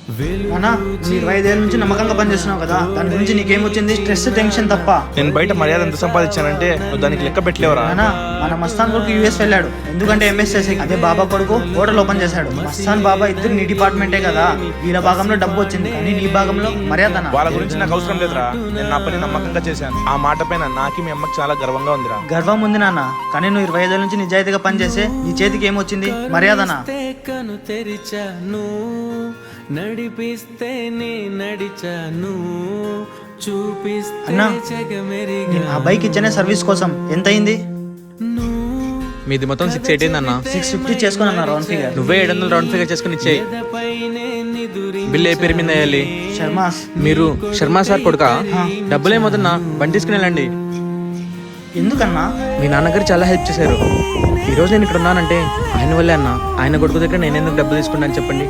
అన్నా నువ్వు 25 ఏళ్ళ నుంచి నమ్మకంగా పనిచేస్తున్నావు కదా, దాని గురించి నీకేమొచ్చింది? స్ట్రెస్, టెన్షన్ తప్ప. నేను బయట మర్యాద ఎంత సంపాదించానంటే నువ్వు దానికి లెక్క పెట్టలేవరా? అన్నా మన మస్తాన్ కొడుకు యూఎస్ వెళ్ళాడు, ఎందుకంటే ఎంఎస్ చేసే. అదే బాబా కొడుకు హోటల్ ఓపెన్ చేశాడు. మస్తాన్ బాబా ఇద్దరు నీ డిపార్ట్మెంటే కదా, వీళ్ళ భాగంలో డబ్బు వచ్చింది, కానీ నీ భాగంలో మర్యాద. వాళ్ళ గురించి నాకు అవసరం లేదురా, నేను నా పని నమ్మకంగా చేశాను. ఆ మాట పైన నాకి మీ అమ్మకి చాలా గర్వంగా ఉందిరా. గర్వం ఉంది నాన్న, కానీ నువ్వు 25 ఏళ్ళ నుంచి నిజాయితీగా పనిచేసే నీ చేతికి ఏమొచ్చింది? మర్యాదనా? కను తెరిచాను, నడిపిస్తే నే నడిచాను, చూపిస్తే అన్నా నేను ఆ బైక్ ఇచ్చనే సర్వీస్ కోసం ఎంత అయింది? మీది మొత్తం 680 అన్న. 650 చేసుకుని అన్న రౌండ్ ఫిగర్. నువ్వే 700 రౌండ్ ఫిగర్ చేసుకుని ఇచ్చేయి. బిల్ ఏ పేరు మీద వేయాలి? శర్మాస్. మీరు శర్మా సార్ కొడుకా? డబ్బులు ఏమవుతున్నా బండి తీసుకుని వెళ్ళండి. ఎందుకన్నా? మీ నాన్నగారు చాలా హెల్ప్ చేశారు. ఈరోజు నేను ఇక్కడ ఉన్నానంటే ఆయన వల్లే అన్న. ఆయన కొడుకు దగ్గర నేను ఎందుకు డబ్బులు తీసుకున్నాను చెప్పండి.